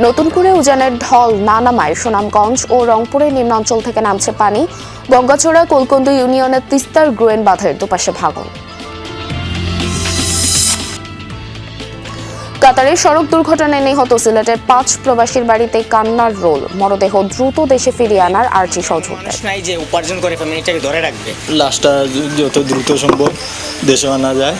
নতুন করে উজানের ঢল না নামায় সুনামগঞ্জ ও রংপুরের নিম্নাঞ্চল থেকে নামছে পানি। গঙ্গাচড়া কোলকুন্দু ইউনিয়নের তিস্তার গ্রোয়েন বাঁধের দুপাশে ভাঙন। কাতারে সড়ক দুর্ঘটনায় নিহত সিলেটের 5 প্রবাসীর বাড়িতে কান্নার রোল। মরদেহ দ্রুত দেশে ফিরিয়ে আনার আর্জি সহযোগিতা। যে উপার্জন করে ফ্যামিলিটাকে ধরে রাখবে, লাশটা যত দ্রুত সম্ভব দেশে আনা যায়।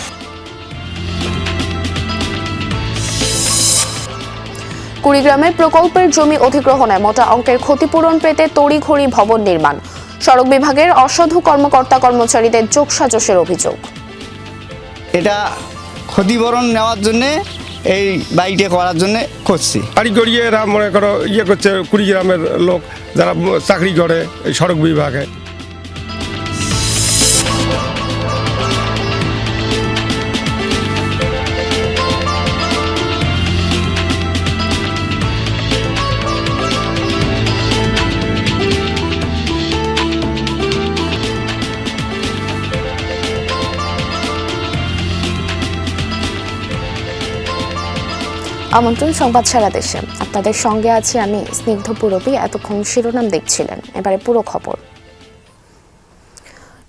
কুড়িগ্রামে প্রকল্পের জমি অধিগ্রহণে মোটা অঙ্কের ক্ষতিপূরণ পেতে তড়িঘড়ি ভবন নির্মাণ। সড়ক বিভাগের অসাধু কর্মকর্তা কর্মচারীদের যোগসাজশের অভিযোগ। এটা ক্ষতিপূরণ নেওয়ার জন্য এই বাড়িটা করার জন্য করছি। কারিগরি এরা মনে করো করছে কুড়িগ্রামের লোক যারা চাকরি করে এই সড়ক বিভাগে। আমন্ত্রণ সংবাদ সারা দেশে, আপনাদের সঙ্গে আছি আমি স্নিগ্ধ পুরবী। এতক্ষণ শিরোনাম দেখছিলেন, এবারে পুরো খবর।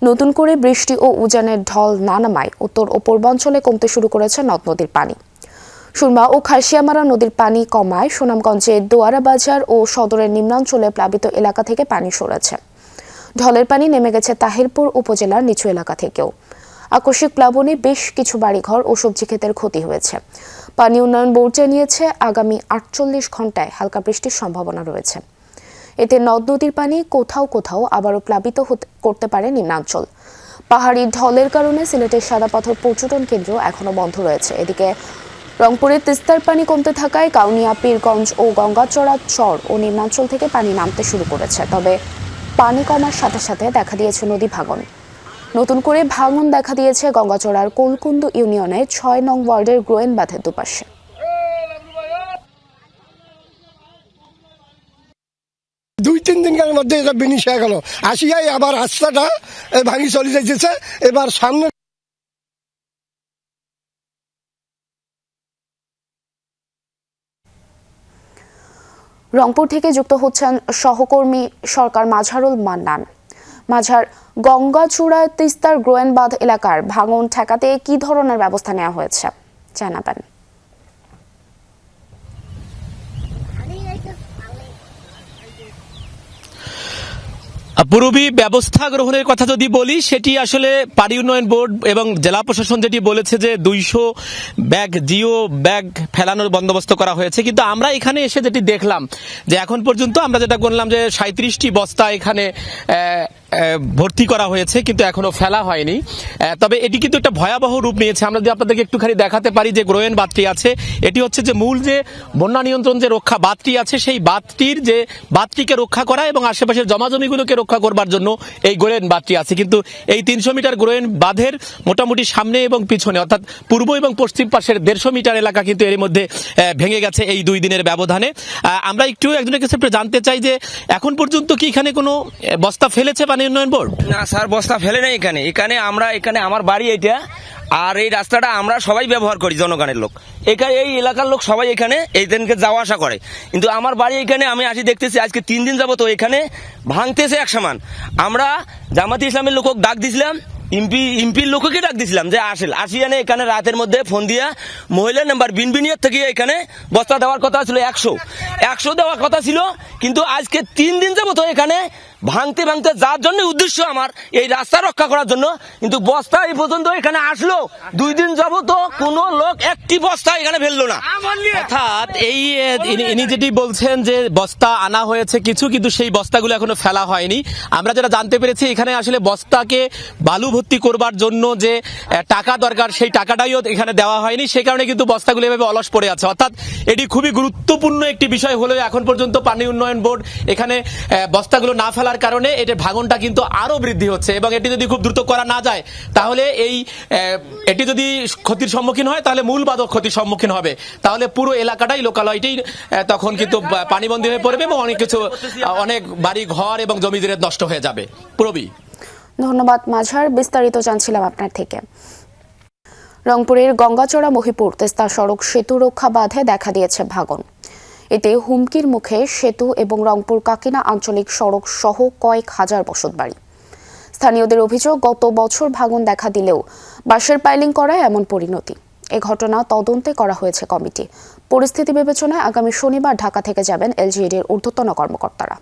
নতুন করে বৃষ্টি ও উজানের ঢল না নামায় উত্তর ও পূর্বাঞ্চলে কমতে শুরু করেছে নদ নদীর পানি। সুরমা ও খাসিয়ামারা নদীর পানি কমায় সুনামগঞ্জে দোয়ারা বাজার ও সদরের নিম্নাঞ্চলে প্লাবিত এলাকা থেকে পানি সরেছে। ঢলের পানি নেমে গেছে তাহিরপুর উপজেলার নিচু এলাকা থেকেও। আকস্মিক প্লাবনে বেশ কিছু বাড়িঘর ও সবজি ক্ষেতের ক্ষতি হয়েছে। পানি উন্নয়ন বোর্ড জানিয়েছে আগামী 48 ঘন্টায় হালকা বৃষ্টির সম্ভাবনা রয়েছে। এতে নদ নদীর পানি কোথাও কোথাও আবারও প্লাবিত করতে পারে নিম্নাঞ্চল। পাহাড়ি ঢলের কারণে সিলেটের সাদা পাথর পর্যটন কেন্দ্র এখনও বন্ধ রয়েছে। এদিকে রংপুরের তিস্তার পানি কমতে থাকায় কাউনিয়া, পীরগঞ্জ ও গঙ্গাচড়া চর ও নিম্নাঞ্চল থেকে পানি নামতে শুরু করেছে। তবে পানি কমার সাথে সাথে দেখা দিয়েছে নদী ভাঙন। নতুন করে ভাঙন দেখা দিয়েছে গঙ্গাচড়ার কোলকুন্দু ইউনিয়নে 6 নং ওয়ার্ডের গ্রোয়েন বাঁধের দুপাশে। 2-3 দিনের মধ্যে এটা বিনিশ হয়ে গেল। আসিয়াই আবার রাস্তাটা ভাঙি চলে যাইতেছে। এবার সামনে রংপুর থেকে যুক্ত হচ্ছেন সহকর্মী সরকার মাঝারুল মান্নান। মাঝার, গঙ্গাচূড়ায় তিস্তার গ্রোয়েন বাঁধ এলাকার ভাঙন ঠেকাতে কি ধরনের ব্যবস্থা নেওয়া হয়েছে জানাবেন। পূর্বী ব্যবস্থা গ্রহণের কথা যদি বলি, সেটি আসলে পানি উন্নয়ন বোর্ড এবং জেলা প্রশাসন যেটি বলেছে যে 200 ব্যাগ জিও ব্যাগ ফেলানোর বন্দোবস্ত করা হয়েছে। কিন্তু আমরা এখানে এসে যেটি দেখলাম যে এখন পর্যন্ত আমরা যেটা করলাম যে 37টি বস্তা এখানে ভর্তি করা হয়েছে, কিন্তু এখনো ফেলা হয়নি। তবে এটি কিন্তু একটা ভয়াবহ রূপ নিয়েছে। আমরা যদি আপনাদেরকে একটুখানি দেখাতে পারি যে গ্রোয়েন বাঁধটি আছে, এটি হচ্ছে যে মূল যে বন্যা নিয়ন্ত্রণ যে রক্ষা বাঁধটি আছে, সেই বাঁধটিকে রক্ষা করা এবং আশেপাশের জমাজমিগুলোকে রক্ষা করবার জন্য এই গ্রোয়েন বাঁধটি আছে। কিন্তু এই 300 মিটার গ্রোয়েন বাঁধের মোটামুটি সামনে এবং পিছনে অর্থাৎ পূর্ব এবং পশ্চিম পাশের 150 মিটার এলাকা কিন্তু এর মধ্যে ভেঙে গেছে এই 2 দিনের ব্যবধানে। আমরা একটু একজনের কাছে জানতে চাই যে এখন পর্যন্ত কি এখানে কোনো বস্তা ফেলেছে পানি উন্নয়ন বোর্ড? না স্যার, বস্তা ফেলে নাই এখানে আমার বাড়ি এটা, আর এই রাস্তাটা আমরা সবাই ব্যবহার করি, জনগণের লোক এখানে, এই এলাকার লোক সবাই এখানে এই দিনকে যাওয়া আসা করে। কিন্তু আমার বাড়ি এখানে আমি আসি দেখতেছি আজকে 3 দিন যাবো তো এখানে ভাঙতেছে এক সমান। আমরা জামাতি ইসলামের লোক ডাক দিছিলাম, এমপির লোককে ডাক দিছিলাম যে আসিয়ানে এখানে রাতের মধ্যে ফোন দিয়া মহিলা নাম্বার বিনবিনিয়ার থেকে এখানে বস্তা দেওয়ার কথা ছিল 100 দেওয়ার কথা ছিল। কিন্তু আজকে 3 দিন যাবো তো এখানে ভাঙতে যার জন্য উদ্দেশ্য আমার এই রাস্তা রক্ষা করার জন্য, কিন্তু বস্তা এই পর্যন্ত এখানে আসলো 2 দিন যাবো তো কোনো লোক একটি বস্তা এখানে ফেললো না। অর্থাৎ ইনি যেটি বলছেন যে বস্তা আনা হয়েছে কিছু, কিন্তু সেই বস্তাগুলো এখনো ফেলা হয়নি। আমরা যেটা জানতে পেরেছি এখানে আসলে বস্তাকে বালু ভর্তি করবার জন্য যে টাকা দরকার সেই টাকাটাইও এখানে দেওয়া হয়নি, সেই কারণে কিন্তু বস্তাগুলো এভাবে অলস পড়ে আছে। অর্থাৎ এটি খুবই গুরুত্বপূর্ণ একটি বিষয় হলেও এখন পর্যন্ত পানি উন্নয়ন বোর্ড এখানে বস্তাগুলো না ফেলার কারণে এটার ভাঙনটা কিন্তু আরো বৃদ্ধি হচ্ছে। এবং এটি যদি খুব দ্রুত করা না যায় তাহলে এটি যদি ক্ষতির সম্মুখীন হয় তাহলে মূল বাঁধও ক্ষতির সম্মুখীন হবে। তাহলে পুরো এলাকাটাই লোকালয়টাই তখন কিন্তু পানিবন্দী হয়ে পড়বে এবং অনেক বাড়ি ঘর এবং জমি জমির নষ্ট হয়ে যাবে। পুরবী, ধন্যবাদ মাঝার, বিস্তারিত জানছিলাম আপনার থেকে। রংপুরের গঙ্গাচড়া মহিপুর তিস্তা সড়ক সেতু রক্ষা বাঁধে দেখা দিয়েছে ভাঙন। এতে হুমকির মুখে সেতু এবং রংপুর কাকিনা আঞ্চলিক সড়ক সহ কয়েক হাজার বসতবাড়ি। স্থানীয়দের অভিযোগ, গত বছর ভাঙন দেখা দিলেও বাঁশের পাইলিং করায় এমন পরিণতি। এ ঘটনা তদন্তে করা হয়েছে কমিটি। পরিস্থিতি বিবেচনায় আগামী শনিবার ঢাকা থেকে যাবেন এলজিইডির ঊর্ধ্বতন কর্মকর্তারা।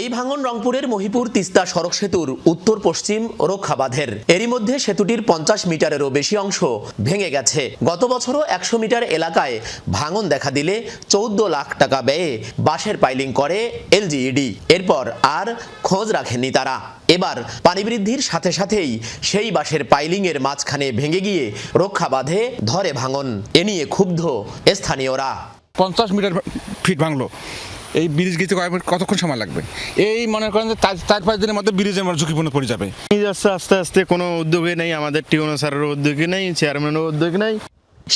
এই ভাঙন রংপুরের মহিপুর তিস্তা সড়ক সেতুর উত্তর পশ্চিম রক্ষাবাঁধের। এরই মধ্যে সেতুটির 50 মিটারেরও বেশি অংশ ভেঙে গেছে। গত বছরও 100 মিটার এলাকায় ভাঙন দেখা দিলে 14 লাখ টাকা ব্যয়ে বাঁশের পাইলিং করে এলজিইডি। এরপর আর খোঁজ রাখেনি তারা। এবার পানি বৃদ্ধির সাথে সাথেই সেই বাঁশের পাইলিংয়ের মাঝখানে ভেঙে গিয়ে রক্ষাবাঁধে ধরে ভাঙন। এ নিয়ে ক্ষুব্ধ স্থানীয়রা। 50 মিটার ফিট ভাঙলো, এই ব্রিজ গেতে কতক্ষণ সময় লাগবে? এই মনে করেন যে 4-5 দিনের মধ্যে ব্রিজে আমরা ঝুঁকিপূর্ণ পড়ে যাবে। আস্তে আস্তে কোনো উদ্যোগে নেই, আমাদের টিউনো স্যারের উদ্যোগে নেই, চেয়ারম্যানের উদ্যোগে নেই।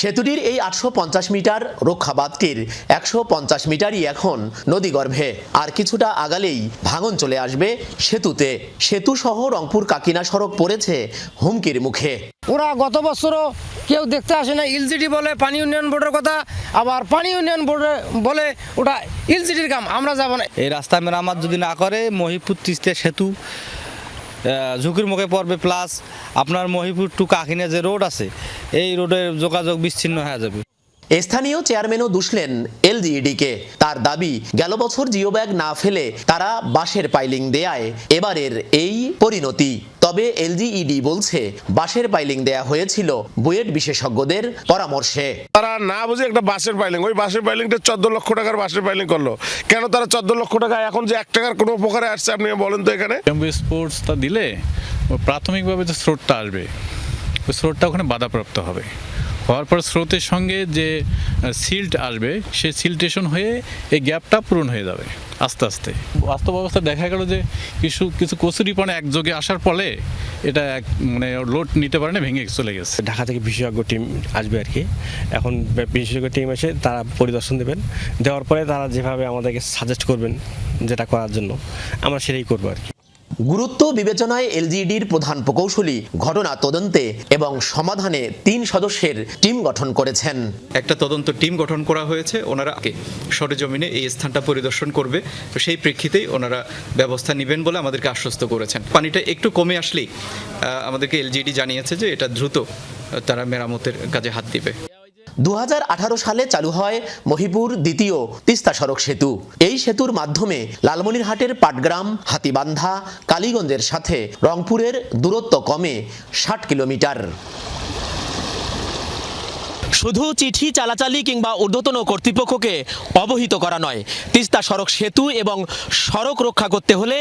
সেতুটির এই 850 মিটার রক্ষাবাঁধটির 150 মিটারই এখন নদীগর্ভে। আর কিছুটা আগালেই ভাঙন চলে আসবে সেতুতে। সেতু সহ রংপুর কাকিনা সড়ক পড়েছে হুমকির মুখে। ওরা গত বছরও কেউ দেখতে আসে না। এলজিডি বলে পানি উন্নয়ন বোর্ডের কথা, আবার পানি উন্নয়ন বোর্ড বলে ওটা এলজিডির কাম, আমরা যাব না। এই রাস্তা মেরামত যদি না করে মহিপুর তিস্তা সেতু ঝুঁকির মুখে পড়বে, প্লাস আপনার মহিপুর টু কাকিনা যে রোড আছে এই রোডের যোগাযোগ বিচ্ছিন্ন হয়ে যাবে। স্থানীয় চেয়ারম্যানও দুষলেন এলজিইডিকে। তার দাবি, গেল বছর জিও ব্যাগ না ফেলে তারা বাঁশের পাইলিং দেয়ায় এবারের এই পরিণতি। তবে এলজিইডি বলছে বাঁশের পাইলিং দেয়া হয়েছিল বুয়েট বিশেষজ্ঞদের পরামর্শে। তারা না বুঝে একটা বাঁশের পাইলিং, ওই বাঁশের পাইলিংটা 14 লক্ষ টাকার বাঁশের পাইলিং করলো। কেন তারা 14 লক্ষ টাকা এখন যে 1 টাকার কোনো উপকারে আসছে আপনি বলেন তো? এখানে স্পোর্টসটা দিলে প্রাথমিকভাবে যে স্রোতটা আসবে, ওই স্রোতটা ওখানে বাধাপ্রাপ্ত হবে। হওয়ার পর স্রোতের সঙ্গে যে সিল্ট আসবে, সেই সিল্টেশন হয়ে এই গ্যাপটা পূরণ হয়ে যাবে আস্তে আস্তে। বাস্তব অবস্থা দেখা গেল যে কিছু কচুরিপানা একযোগে আসার ফলে এটা মানে লোড নিতে পারে না, ভেঙে চলে গেছে। ঢাকা থেকে বিশেষজ্ঞ টিম আসবে আর কি। এখন বিশেষজ্ঞ টিম এসে তারা পরিদর্শন দেবেন, দেওয়ার পরে তারা যেভাবে আমাদেরকে সাজেস্ট করবেন যেটা করার জন্য, আমরা সেটাই করবো আর কি। গুরুত্ব বিবেচনায় এলজিইডির প্রধান প্রকৌশলী ঘটনা তদন্তে এবং সমাধানে 3 সদস্যের টিম গঠন করেছেন। একটা তদন্ত টিম গঠন করা হয়েছে। ওনারা সরেজমিনে এই স্থানটা পরিদর্শন করবে, সেই প্রেক্ষিতেই ওনারা ব্যবস্থা নেবেন বলে আমাদেরকে আশ্বস্ত করেছেন। পানিটা একটু কমে আসলেই আমাদেরকে এলজিইডি জানিয়েছে যে এটা দ্রুত তারা মেরামতের কাজে হাত দিবে। 2018 সালে চালু হয় মহিপুর দ্বিতীয় তিস্তা সড়ক সেতু। এই সেতুর মাধ্যমে লালমনিরহাটের পাটগ্রাম, হাতিবান্ধা, কালীগঞ্জের সাথে রংপুরের দূরত্ব কমে 60 কিলোমিটার। শুধু চিঠি চালাচালি কিংবা ঊর্ধ্বতন কর্তৃপক্ষকে অবহিত করা নয়, তিস্তা সড়ক সেতু এবং সড়ক রক্ষা করতে হলে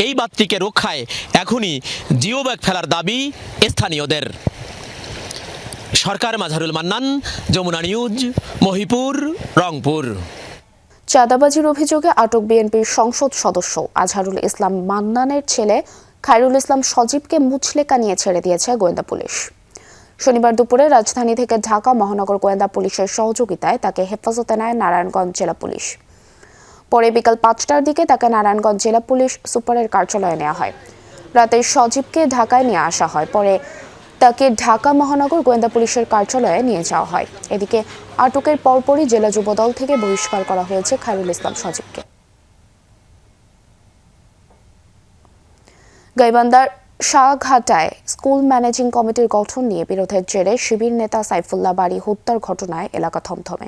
এই বাঁধটিকে রক্ষায় এখনই জিও ব্যাগ ফেলার দাবি স্থানীয়দের। সরকার, মাঝারুল মান্নান, যমুনা নিউজ, মহিপুর, রংপুর। চাঁদাবাজির অভিযোগে আটক বিএনপির সংসদ সদস্য আজহারুল ইসলাম মান্নানের ছেলে খায়রুল ইসলাম সজীবকে মুচলেকা নিয়ে ছেড়ে দিয়েছে গোয়েন্দা পুলিশ। শনিবার দুপুরে রাজধানী থেকে ঢাকা মহানগর গোয়েন্দা পুলিশের সহযোগিতায় তাকে হেফাজতে নেয় নারায়ণগঞ্জ জেলা পুলিশ। পরে বিকাল 5টার দিকে তাকে নারায়ণগঞ্জ জেলা পুলিশ সুপারের কার্যালয়ে নেওয়া হয়। রাতে সজীবকে ঢাকায় নিয়ে আসা হয়। পরে তাকে ঢাকা মহানগর গোয়েন্দা পুলিশের কার্যালয়ে নিয়ে যাওয়া হয়। এদিকে আটকের পরপরই জেলা যুবদল থেকে বহিষ্কার করা হয়েছে খায়রুল ইসলাম সজীবকে। গাইবান্ধার শাহঘাটায় স্কুল ম্যানেজিং কমিটির গঠন নিয়ে বিরোধের জেরে শিবির নেতা সাইফুল্লাহ বাড়ি হত্যার ঘটনায় এলাকা থমথমে।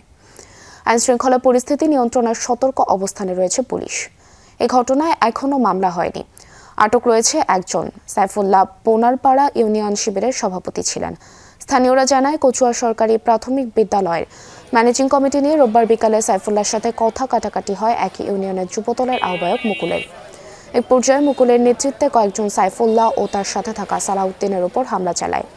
আইনশৃঙ্খলা পরিস্থিতি নিয়ন্ত্রণের সতর্ক অবস্থানে রয়েছে পুলিশ। এই ঘটনায় এখনও মামলা হয়নি। আটক রয়েছে একজন। সাইফুল্লাহ পোনারপাড়া ইউনিয়ন শিবিরের সভাপতি ছিলেন। স্থানীয়রা জানায়, কচুয়া সরকারি প্রাথমিক বিদ্যালয়ের ম্যানেজিং কমিটি নিয়ে রোববার বিকালে সাইফুল্লাহর সাথে কথা কাটাকাটি হয় একই ইউনিয়নের যুবদলের আহ্বায়ক মুকুলের। এক পর্যায়ে মুকুলের নেতৃত্বে কয়েকজন সাইফুল্লাহ ও তার সাথে থাকা সালাউদ্দিনের উপর হামলা চালায়।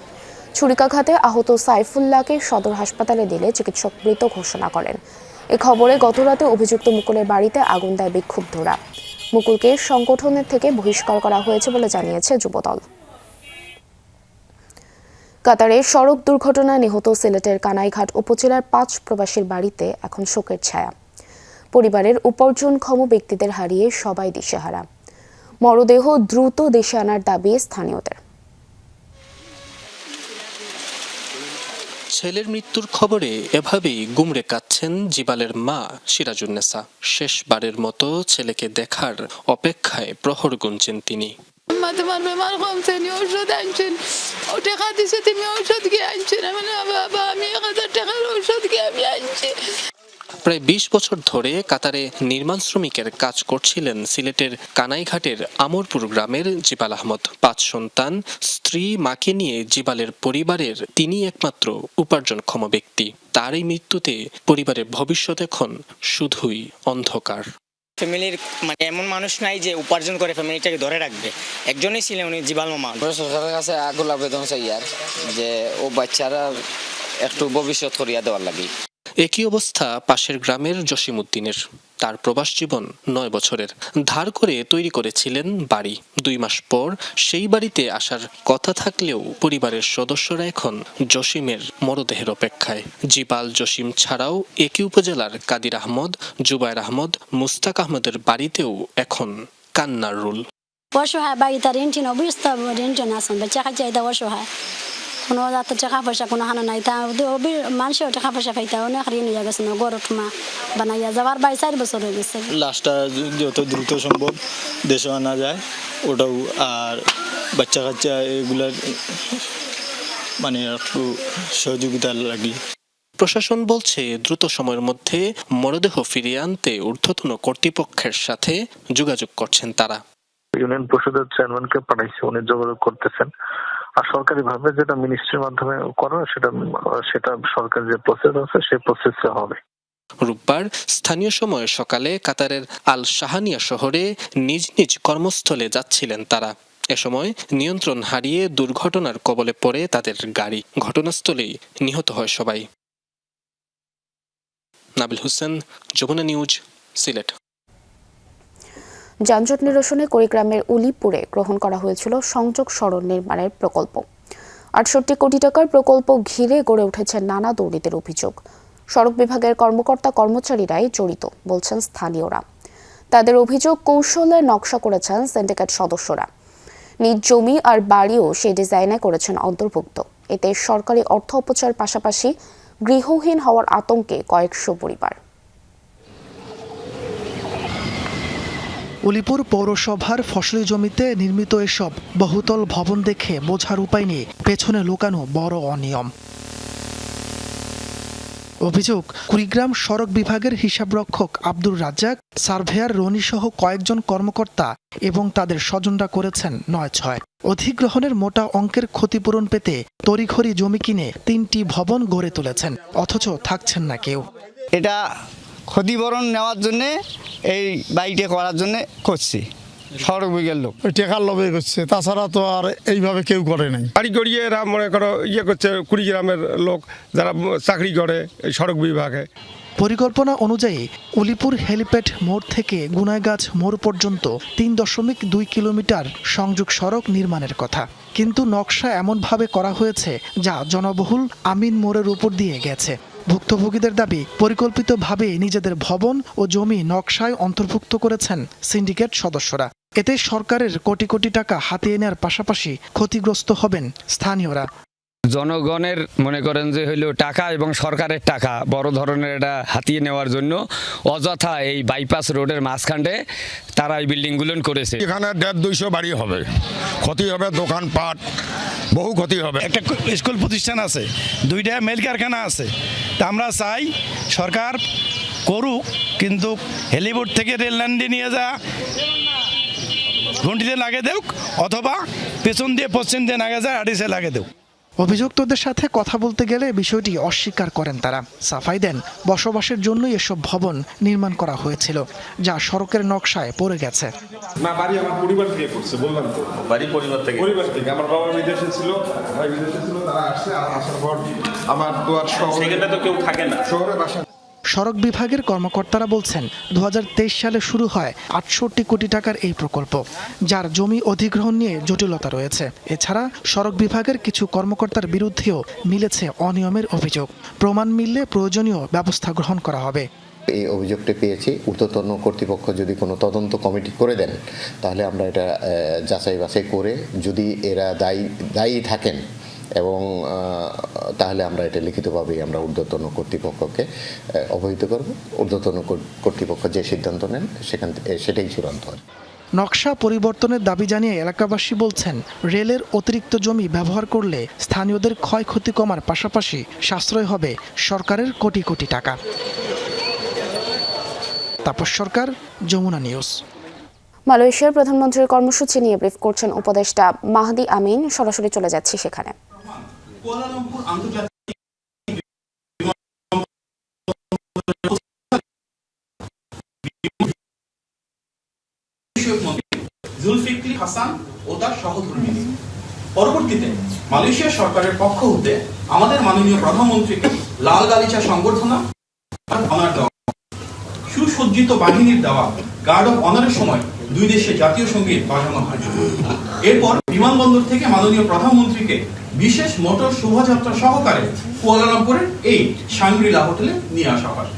ছুরিকাঘাতে আহত সাইফুল্লাহকে সদর হাসপাতালে দিলে চিকিৎসক মৃত ঘোষণা করেন। এ খবরে গতরাতে অভিযুক্ত মুকুলের বাড়িতে আগুন দেয় বিক্ষুব্ধরা। মুকুলকে সংগঠনের থেকে বহিষ্কার করা হয়েছে বলে জানিয়েছে যুবদল। কাতারে সড়ক দুর্ঘটনায় নিহত সিলেটের কানাইঘাট উপজেলার 5 প্রবাসীর বাড়িতে এখন শোকের ছায়া। পরিবারের উপার্জনক্ষম ব্যক্তিদের হারিয়ে সবাই দিশেহারা। মরদেহ দ্রুত দেশে আনার দাবি স্থানীয়দের। ছেলের মৃত্যুর খবরে এভাবেই গুমরে কাঁদছেন জিবালের মা সিরাজুন্নেসা। শেষবারের মতো ছেলেকে দেখার অপেক্ষায় প্রহর গুনছেন তিনি। তোমার বেমার কমছে নি, ঔষধ আনছেন, ও টাকা দিছে তুমি ঔষধ গিয়ে আনছেন। আমি না বাবা, আমি 1000 টাকার ঔষধ গিয়ে আমি আনছি। প্রায় 20 বছর ধরে কাতারে নির্মাণ শ্রমিকের কাজ করছিলেন সিলেটের কানাইঘাটের আমরপুর গ্রামের জিবাল আহমদ। 5 সন্তান, স্ত্রী, মাকে নিয়ে জিবালের পরিবারের তিনি একমাত্র উপার্জনক্ষম ব্যক্তি। তার এই মৃত্যুতে পরিবারের ভবিষ্যৎ এখন শুধুই অন্ধকার। ফ্যামিলির মানে এমন মানুষ নাই যে উপার্জন করে ফ্যামিলিটাকে ধরে রাখবে। একজনই ছিলেন উনি, জিবাল মামা। সরকারের কাছে আগুল আবেদন চাই আর যে ও বাচ্চারা একটু ভবিষ্যৎ করিয়া দেওয়ার লাগে। একই অবস্থা পাশের গ্রামের জসিমউদ্দিনের। তার প্রবাস জীবন 9 বছরের। ধার করে তৈরি করেছিলেন বাড়ি। 2 মাস পর সেই বাড়িতে আসার কথা থাকলেও পরিবারের সদস্যরা এখন জসিমের মরদেহের অপেক্ষায়। জিবাল, জসিম ছাড়াও একই উপজেলার কাদির আহমদ, জুবায়ের আহমদ, মুস্তাক আহমদের বাড়িতেও এখন কান্নার রোল। অসহায় বাড়িতে রেন্টিন অবস্থা, রেন্টিন আসুন বাচ্চা খাইছে অসহায়, কোনো টাকা পয়সা কোনো হানা নাই। তা মানুষেও টাকা পয়সা পাইতা অনেক ঋণ হয়ে গেছে, গরুট মা বানাইয়া যাওয়ার 4 বছর হয়ে গেছে। লাশটা যত দ্রুত সম্ভব দেশে আনা যায় ওটাও, আর বাচ্চা কাচ্চা এগুলার মানে একটু সহযোগিতা লাগে। প্রশাসন বলছে দ্রুত সময়ের মধ্যে মরদেহ ফিরিয়ে আনতে ঊর্ধ্বতন কর্তৃপক্ষের সাথে যোগাযোগ করছেন তারা। ইউনিয়ন পরিষদের চেয়ারম্যানকে পাঠাইছে, উনি যোগাযোগ করতেছেন। আর সরকারি ভাবে যেটা মিনিস্ট্রির মাধ্যমে করা সেটা সরকারি যে প্রসেস আছে সেই প্রসেসে হবে। রোববার স্থানীয় সময় সকালে কাতারের আল শাহানিয়া শহরে নিজ নিজ কর্মস্থলে যাচ্ছিলেন তারা। এ সময় নিয়ন্ত্রণ হারিয়ে দুর্ঘটনার কবলে পড়ে তাদের গাড়ি। ঘটনাস্থলেই নিহত হয় সবাই। নাবিল হোসেন, যমুনা নিউজ, সিলেট। যানজট নিরসনে কুড়িগ্রামের উলিপুরে গ্রহণ করা হয়েছিল সংযোগ সড়ক নির্মাণের প্রকল্প। 68 কোটি টাকার প্রকল্প ঘিরে গড়ে উঠেছে নানা দুর্নীতির অভিযোগ। সড়ক বিভাগের কর্মকর্তা কর্মচারীরাই জড়িত বলছেন স্থানীয়রা। তাদের অভিযোগ, কৌশলে নকশা করেছেন সিন্ডিকেট সদস্যরা। নিজ জমি আর বাড়িও সেই ডিজাইনে করেছেন অন্তর্ভুক্ত। এতে সরকারি অর্থ অপচয়ের পাশাপাশি গৃহহীন হওয়ার আতঙ্কে কয়েকশো পরিবার। উলিপুর পৌরসভার ফসলি জমিতে নির্মিত এসব বহুতল ভবন দেখে বোঝার উপায় নেই পেছনে লুকানো বড় অনিয়ম। অভিযোগ, কুড়িগ্রাম সড়ক বিভাগের হিসাবরক্ষক আব্দুর রাজ্জাক, সার্ভেয়ার রনি সহ কয়েকজন কর্মকর্তা এবং তাদের স্বজনরা করেছেন 9-6 অধিগ্রহণের মোটা অঙ্কের ক্ষতিপূরণ পেতে তড়িঘড়ি জমি কিনে 3টি ভবন গড়ে তুলেছেন, অথচ থাকছেন না কেউ। এটা ক্ষতিপূরণ নেওয়ার জন্যে, এই বাড়িটা করার জন্যে করছি সড়ক বিভাগের লোক। টেকার লবে করছে, তাছাড়া তো আর এইভাবে কেউ করে নাই। বাড়ি গড়িয়ে এরা মনে করো করছে কুড়িগ্রামের লোক যারা চাকরি করে এই সড়ক বিভাগে। পরিকল্পনা অনুযায়ী উলিপুর হেলিপ্যাড মোড় থেকে গুনাইগাছ মোড় পর্যন্ত 3.2 কিলোমিটার সংযোগ সড়ক নির্মাণের কথা, কিন্তু নকশা এমনভাবে করা হয়েছে যা জনবহুল আমিন মোড়ের উপর দিয়ে গেছে। ভুক্তভোগীদের দাবি, পরিকল্পিতভাবে নিজেদের ভবন ও জমি নকশায় অন্তর্ভুক্ত করেছেন সিন্ডিকেট সদস্যরা। এতে সরকারের কোটি কোটি টাকা হাতিয়ে নেওয়ার পাশাপাশি ক্ষতিগ্রস্ত হবেন স্থানীয়রা। জনগণের মনে করেন যে হইল টাকা এবং সরকারের টাকা বড় ধরনের এটা হাতিয়ে নেওয়ার জন্য অযথা এই বাইপাস রোডের মাঝখানে তারা এই বিল্ডিংগুলো করেছে। এখানে 150-200 বাড়ি হবে, ক্ষতি হবে দোকানপাট, বহু ক্ষতি হবে। একটা স্কুল প্রতিষ্ঠান আছে, 2টা মিল কারখানা আছে। তা আমরা চাই সরকার করুক, কিন্তু হেলিপোর্ট থেকে রেল লাইনে নিয়ে যা ঘন্টিতে লাগে দেউক, অথবা পেছন দিয়ে পশ্চিম দিয়ে নাগে যায় আড়িসে লাগে দেউক। অভিযুক্তদের সাথে কথা বলতে গেলে বিষয়টি অস্বীকার করেন তারা। সাফাই দেন, বসবাসের জন্যই এসব ভবন নির্মাণ করা হয়েছিল, যা সড়কের নকশায় পড়ে গেছে। না, বাড়ি আমার পরিবার থেকে করছে, বললাম তো বাড়ি পরিবার থেকে আমার বাবা বিদেশে ছিল, ভাই বিদেশে ছিল, তারা আসছে। আসার পর আমার তো আর সেখানে তো কেউ থাকে না, শহরে বাসা। সড়ক বিভাগের কর্মকর্তারা বলছেন 2023 সালে শুরু হয় 68 কোটি টাকার এই প্রকল্প, যার জমি অধিগ্রহণ নিয়ে জটিলতা রয়েছে। এছাড়া সড়ক বিভাগের কিছু কর্মকর্তার বিরুদ্ধেও মিলেছে অনিয়মের অভিযোগ। প্রমাণ মিললে প্রয়োজনীয় ব্যবস্থা গ্রহণ করা হবে। এই অভিযোগটি পেয়েছি, ঊর্ধ্বতন কর্তৃপক্ষ যদি কোনো তদন্ত কমিটি করে দেন তাহলে আমরা এটা যাচাই বাছাই করে যদি এরা দায়ী থাকেন এবং তাহলে আমরা এটা লিখিতভাবেই আমরা ঊর্ধ্বতন কর্তৃপক্ষকে অবহিত করব। ঊর্ধ্বতন কর্তৃপক্ষ যে সিদ্ধান্ত নেন সেটাই চূড়ান্ত হয়। নকশা পরিবর্তনের দাবি জানিয়ে এলাকাবাসী বলছেন, রেলের অতিরিক্ত জমি ব্যবহার করলে স্থানীয়দের ক্ষয়ক্ষতি কমার পাশাপাশি সাশ্রয় হবে সরকারের কোটি কোটি টাকা। তাপস সরকার, যমুনা নিউজ। মালয়েশিয়ার প্রধানমন্ত্রীর কর্মসূচি নিয়ে ব্রিফ করছেন উপদেষ্টা মাহদি আমিন। সরাসরি চলে যাচ্ছি সেখানে। জুলফিকরি হাসান ও তার সহধর্মিণী। পরবর্তীতে মালয়েশিয়া সরকারের পক্ষ হতে আমাদের মাননীয় প্রধানমন্ত্রীকে লাল গালিচা সংবর্ধনা অনার দেওয়া, সুসজ্জিত বাহিনীর দেওয়া গার্ড অফ অনারের সময় দুই দেশে জাতীয় সঙ্গীত বাজানো হয়। এরপর বিমানবন্দর থেকে মাননীয় প্রধানমন্ত্রীকে বিশেষ মোটর শোভাযাত্রা সহকারে কুয়ালালামপুরের এই শাংগ্রিলা হোটেলে নিয়ে আসা হয়।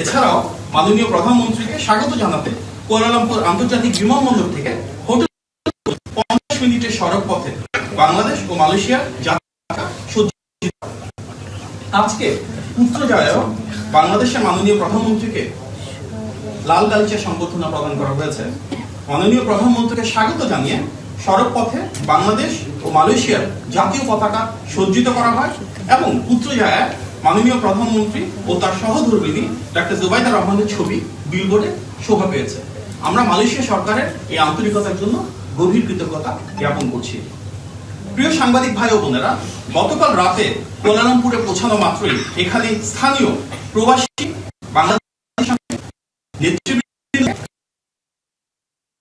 এছাড়াও মাননীয় প্রধানমন্ত্রীকে স্বাগত জানাতে কুয়ালালামপুর আন্তর্জাতিক বিমানবন্দর থেকে হোটেল 50 মিনিটের সড়ক পথে বাংলাদেশ ও মালয়েশিয়ার যাত্রা সজ্জিত। আজকে পুত্রজায়াও বাংলাদেশের মাননীয় প্রধানমন্ত্রীকে লাল গালিচা সংবর্ধনা প্রদান করা হয়েছে। মাননীয় প্রধানমন্ত্রীকে স্বাগত জানিয়ে সড়ক পথে বাংলাদেশ ও মালয়েশিয়ার জাতীয় পতাকা সজ্জিত করা হয় এবং পুত্রজায়ায় মাননীয় প্রধানমন্ত্রী ও তার সহধর্মিণী ডাক্তার জুবাইদা রহমানের ছবি বিলবোর্ডে শোভা পেয়েছে। আমরা মালয়েশিয়া সরকারের এই আন্তরিকতার জন্য গভীর কৃতজ্ঞতা জ্ঞাপন করছি। প্রিয় সাংবাদিক ভাই ও বোনেরা, গতকাল রাতে কুয়ালালামপুরে পৌঁছানো মাত্রই এখানে স্থানীয় প্রবাসী বাংলাদেশের নেতৃবৃন্দ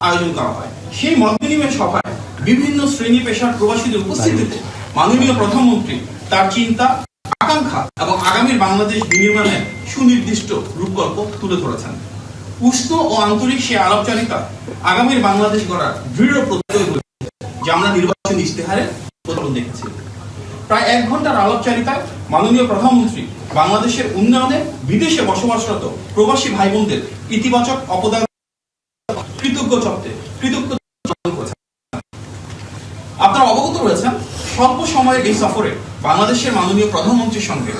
আয়োজন করা হয়। সেই মত বিনিময় সভায় বিভিন্ন শ্রেণী পেশার প্রবাসীদের উপস্থিতিতে মাননীয় প্রধানমন্ত্রী তার চিন্তা, আকাঙ্ক্ষা এবং আগামীর বাংলাদেশ বিনির্মাণের সুনির্দিষ্ট রূপকল্প তুলে ধরেছেন। উষ্ণ ও আন্তরিক সে আলাপচারিতা আগামীর বাংলাদেশ গড়ার দৃঢ় প্রত্যয় হয়েছে, যা আমরা নির্বাচনী ইশতেহারে প্রতিফলন দেখেছি। প্রায় 1 ঘন্টার আলাপচারিতায় মাননীয় প্রধানমন্ত্রী বাংলাদেশের উন্নয়নে বিদেশে বসবাসরত প্রবাসী ভাই বোনদের ইতিবাচক অবদান কৃতজ্ঞতা করেছেন। আপনারা অবগত রয়েছেন, স্বল্প সময়ের এই সফরে বাংলাদেশের মাননীয় প্রধানমন্ত্রীর সঙ্গে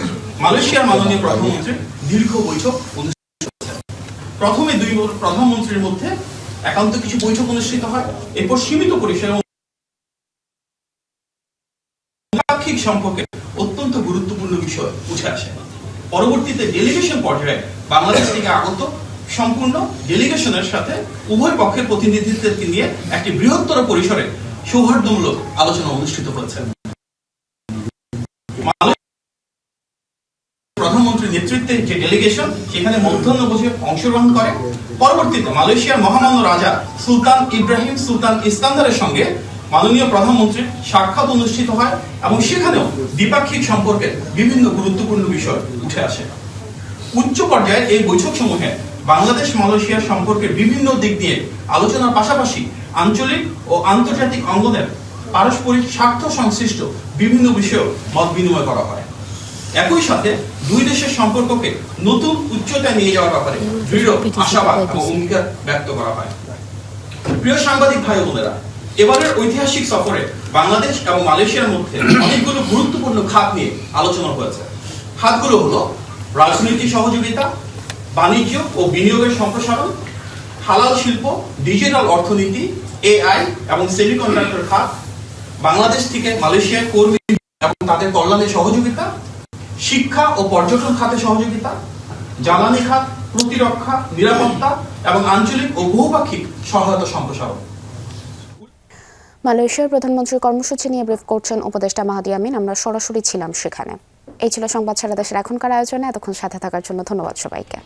মালয়েশিয়ার মাননীয় প্রধানমন্ত্রীর দীর্ঘ বৈঠক অনুষ্ঠিত হয়েছে। প্রথমে দুই প্রধানমন্ত্রীর মধ্যে একান্ত কিছু বৈঠক অনুষ্ঠিত হয়। এরপর সীমিত পরিসরে দ্বিপাক্ষিক সম্পর্কে অত্যন্ত গুরুত্বপূর্ণ বিষয় উঠে আসে। পরবর্তীতে ডেলিগেশন পর্যায়ে বাংলাদেশ থেকে আগত সম্পূর্ণ ডেলিগেশনের সাথে উভয় পক্ষের প্রতিনিধিত্বকে নিয়ে একটি বৃহত্তর পরিসরে সৌহার্দ্যমূলক আলোচনা অনুষ্ঠিত হয়েছে। প্রধানমন্ত্রীর নেতৃত্বে যে ডেলিগেশন সেখানে মধ্যাহ্নভোজে অংশগ্রহণ করে। পরবর্তীতে মালয়েশিয়ার মহামান্য রাজা সুলতান ইব্রাহিম সুলতান ইস্কান্দারের সঙ্গে মাননীয় প্রধানমন্ত্রীর সাক্ষাৎ অনুষ্ঠিত হয় এবং সেখানেও দ্বিপাক্ষিক সম্পর্কের বিভিন্ন গুরুত্বপূর্ণ বিষয় উঠে আসে। উচ্চ পর্যায়ের এই বৈঠক সমূহে বাংলাদেশ মালয়েশিয়ার সম্পর্কের বিভিন্ন দিক নিয়ে আলোচনার পাশাপাশি আঞ্চলিক ও আন্তর্জাতিক অঙ্গনের পারস্পরিক স্বার্থ সংশ্লিষ্ট বিভিন্ন বিষয়ে মত বিনিময় করা হয়। একই সাথে দুই দেশের সম্পর্ককে নতুন উচ্চতায় নিয়ে যাওয়ার ব্যাপারে দৃঢ় আশাবাদ এবং অঙ্গীকার ব্যক্ত করা হয়। প্রিয় সাংবাদিক ভাই বোনেরা, এবারের ঐতিহাসিক সফরে বাংলাদেশ এবং মালয়েশিয়ার মধ্যে অনেকগুলো গুরুত্বপূর্ণ খাত নিয়ে আলোচনা হয়েছে। খাতগুলো হলো রাজনৈতিক সহযোগিতা, বাণিজ্য ও বিনিয়োগের সম্প্রসারণ, হালাল শিল্প, ডিজিটাল অর্থনীতি, এআই এবং সেমিকন্ডাক্টর খাত, বাংলাদেশ থেকে মালয়েশিয়ার কর্মী এবং তাদের কল্যাণে সহযোগিতা, শিক্ষা ও পর্যটন খাতে সহযোগিতা, জ্বালানি খাত, প্রতিরক্ষা, নিরাপত্তা এবং আঞ্চলিক ও বহুপাক্ষিক সহায়তা সম্প্রসারণ। মালয়েশিয়ার প্রধানমন্ত্রীর কর্মসূচি নিয়ে ব্রিফ করছেন উপদেষ্টা মাহদি আমিন। আমরা সরাসরি ছিলাম সেখানে। এই ছিল সংবাদ সারা দেশের এখনকার আয়োজনে। এতক্ষণ সাথে থাকার জন্য ধন্যবাদ সবাইকে।